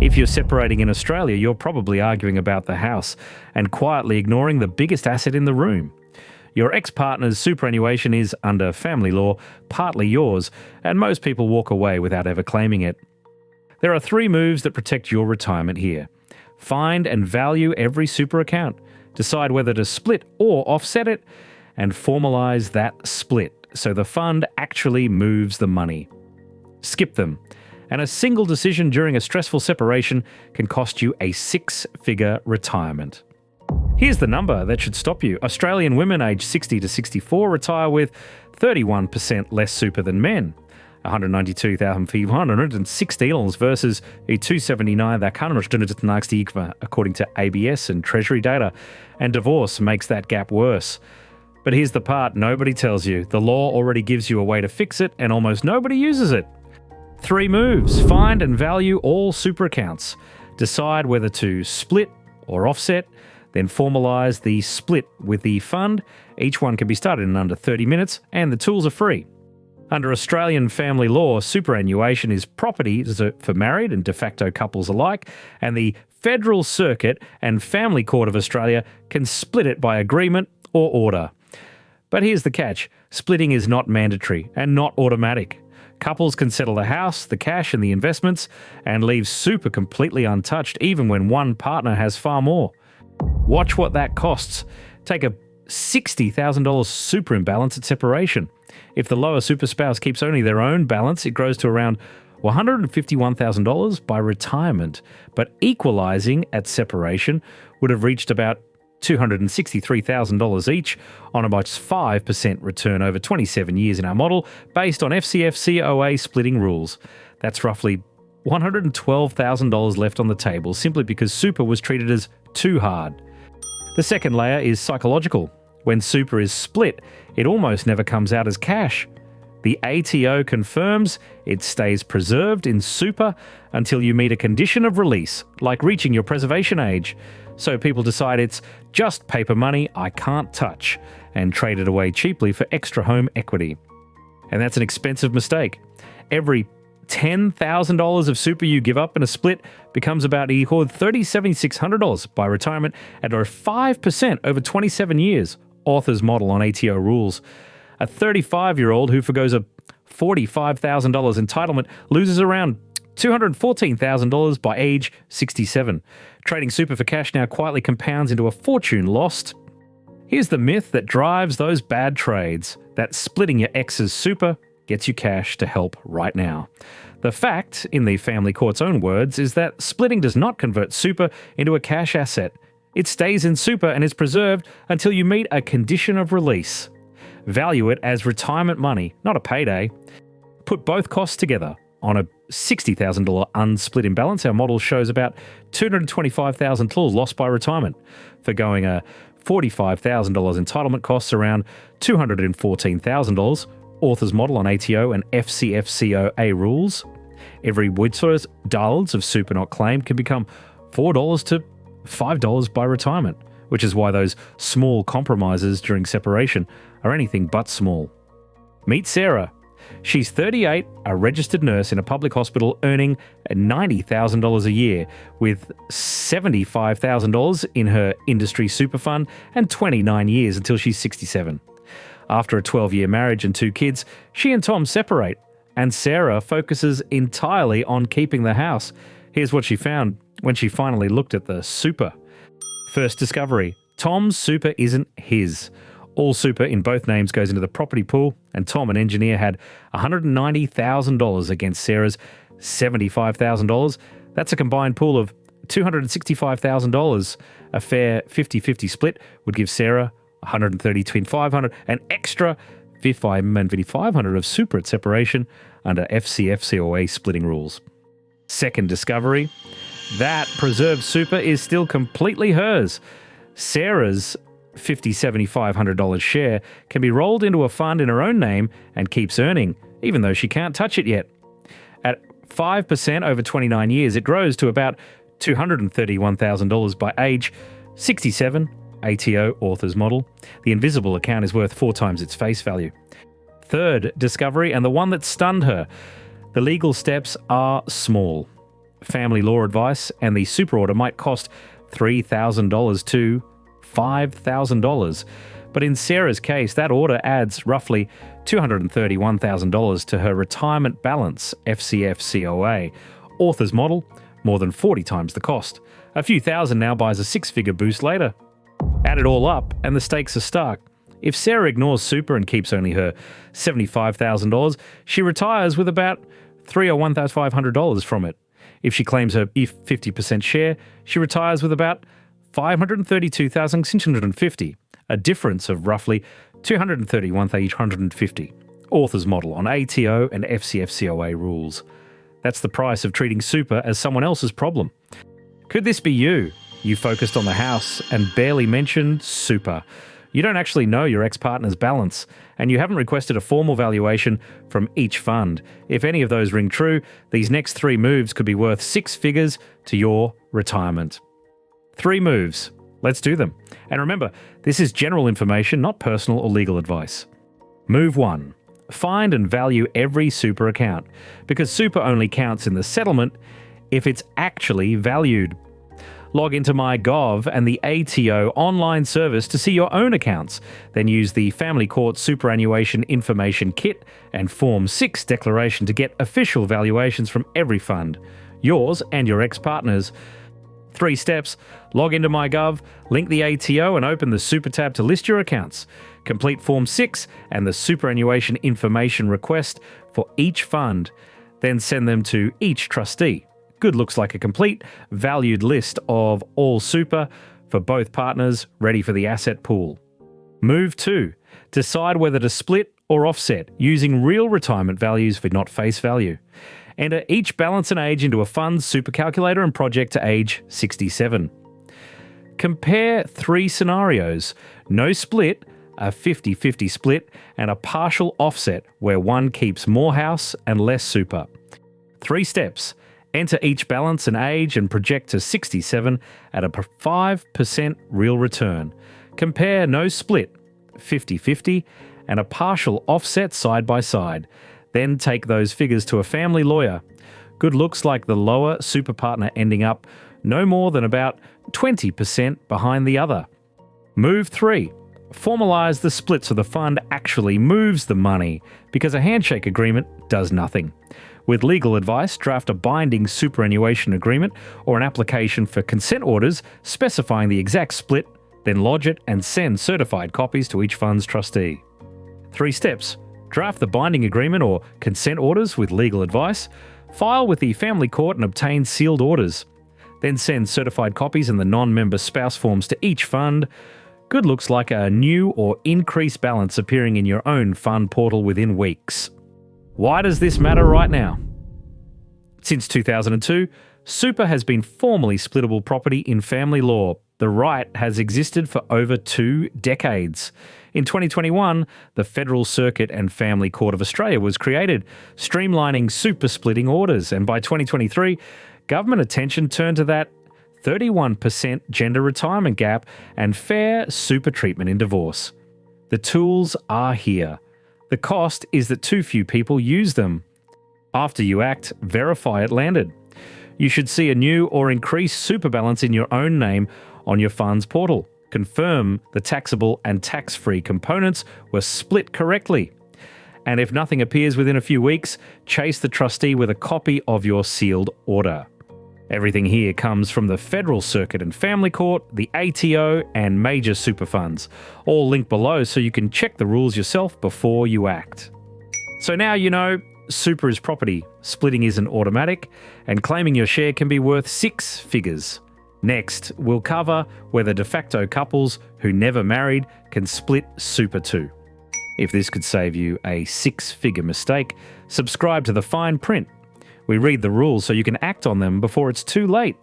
If you're separating in Australia, you're probably arguing about the house and quietly ignoring the biggest asset in the room. Your ex-partner's superannuation is, under family law, partly yours, and most people walk away without ever claiming it. There are 3 moves that protect your retirement here. Find and value every super account. Decide whether to split or offset it, and formalise that split so the fund actually moves the money. Skip them, and a single decision during a stressful separation can cost you a 6-figure retirement. Here's the number that should stop you. Australian women aged 60 to 64 retire with 31% less super than men. 192,516 versus 279,000 according to ABS and Treasury data. And divorce makes that gap worse. But here's the part nobody tells you. The law already gives you a way to fix it, and almost nobody uses it. 3 moves. Find and value all super accounts. Decide whether to split or offset, then formalise the split with the fund. Each one can be started in under 30 minutes, and the tools are free. Under Australian family law, superannuation is property for married and de facto couples alike, and the Federal Circuit and Family Court of Australia can split it by agreement or order. But here's the catch. Splitting is not mandatory and not automatic. Couples can settle the house, the cash and the investments, and leave super completely untouched even when one partner has far more. Watch what that costs. Take a $60,000 super imbalance at separation. If the lower super spouse keeps only their own balance, it grows to around $151,000 by retirement, but equalising at separation would have reached about $263,000 each on a much 5% return over 27 years in our model based on FCF-COA splitting rules. That's roughly $112,000 left on the table simply because super was treated as too hard. The second layer is psychological. When super is split, it almost never comes out as cash. The ATO confirms it stays preserved in super until you meet a condition of release, like reaching your preservation age. So people decide it's just paper money I can't touch and trade it away cheaply for extra home equity. And that's an expensive mistake. Every $10,000 of super you give up in a split becomes about $3,700 by retirement at over 5% over 27 years, author's model on ATO rules. A 35-year-old who forgoes a $45,000 entitlement loses around $214,000 by age 67. Trading super for cash now quietly compounds into a fortune lost. Here's the myth that drives those bad trades, that splitting your ex's super gets you cash to help right now. The fact, in the family court's own words, is that splitting does not convert super into a cash asset. It stays in super and is preserved until you meet a condition of release. Value it as retirement money, not a payday. Put both costs together. On a $60,000 unsplit imbalance, our model shows about $225,000 lost by retirement. For going a $45,000 entitlement costs around $214,000, author's model on ATO and FCF-COA rules. Every $100 of super not claimed can become $4 to $5 by retirement, which is why those small compromises during separation are anything but small. Meet Sarah. She's 38, a registered nurse in a public hospital earning $90,000 a year, with $75,000 in her industry super fund and 29 years until she's 67. After a 12-year marriage and 2 kids, she and Tom separate, and Sarah focuses entirely on keeping the house. Here's what she found when she finally looked at the super. First discovery: Tom's super isn't his. All super in both names goes into the property pool, and Tom, an engineer, had $190,000 against Sarah's $75,000. That's a combined pool of $265,000. A fair 50-50 split would give Sarah $132,500, an extra $5,500 of super at separation under FCF-COA splitting rules. Second discovery: that preserved super is still completely hers. Sarah's $5,500 share can be rolled into a fund in her own name and keeps earning, even though she can't touch it yet. At 5% over 29 years, it grows to about $231,000 by age 67, ATO author's model. The invisible account is worth 4 times its face value. Third discovery, and the one that stunned her: the legal steps are small. family law advice, and the super order might cost $3,000 to $5,000. But in Sarah's case, that order adds roughly $231,000 to her retirement balance, FCF COA. Author's model, more than 40 times the cost. A few thousand now buys a six-figure boost later. Add it all up, and the stakes are stark. If Sarah ignores super and keeps only her $75,000, she retires with about $3,000 or $1,500 from it. If she claims her 50% share, she retires with about $532,650, a difference of roughly $231,850. Author's model on ATO and FCF COA rules. That's the price of treating super as someone else's problem. Could this be you? You focused on the house and barely mentioned super. You don't actually know your ex-partner's balance, and you haven't requested a formal valuation from each fund. If any of those ring true, these next three moves could be worth six figures to your retirement. 3 moves. Let's do them. And remember, this is general information, not personal or legal advice. Move 1. Find and value every super account, because super only counts in the settlement if it's actually valued. Log into MyGov and the ATO online service to see your own accounts. Then use the Family Court Superannuation Information Kit and Form 6 declaration to get official valuations from every fund, yours and your ex-partner's. 3 steps. Log into MyGov, link the ATO and open the Super tab to list your accounts. Complete Form 6 and the Superannuation Information request for each fund. Then send them to each trustee. Good looks like a complete, valued list of all super for both partners, ready for the asset pool. Move 2. Decide whether to split or offset, using real retirement values for not face value. Enter each balance and age into a fund's super calculator and project to age 67. Compare 3 scenarios: no split, a 50-50 split, and a partial offset where one keeps more house and less super. 3 steps. Enter each balance and age and project to 67 at a 5% real return. Compare no split, 50-50, and a partial offset side by side. Then take those figures to a family lawyer. Good looks like the lower super partner ending up no more than about 20% behind the other. Move 3. Formalise the split so the fund actually moves the money, because a handshake agreement does nothing. With legal advice, draft a binding superannuation agreement or an application for consent orders specifying the exact split, then lodge it and send certified copies to each fund's trustee. 3 steps. Draft the binding agreement or consent orders with legal advice, file with the family court and obtain sealed orders. Then send certified copies and the non-member spouse forms to each fund. Good looks like a new or increased balance appearing in your own fund portal within weeks. Why does this matter right now? Since 2002, super has been formally splittable property in family law. The right has existed for over 2 decades. In 2021, the Federal Circuit and Family Court of Australia was created, streamlining super splitting orders, and by 2023, government attention turned to that 31% gender retirement gap and fair super treatment in divorce. The tools are here. The cost is that too few people use them. After you act, verify it landed. You should see a new or increased super balance in your own name on your fund's portal. Confirm the taxable and tax-free components were split correctly. And if nothing appears within a few weeks, chase the trustee with a copy of your sealed order. Everything here comes from the Federal Circuit and Family Court, the ATO, and major super funds. All linked below so you can check the rules yourself before you act. So now you know, super is property, splitting isn't automatic, and claiming your share can be worth 6 figures. Next, we'll cover whether de facto couples who never married can split super too. If this could save you a 6-figure mistake, subscribe to the fine print. We read the rules so you can act on them before it's too late.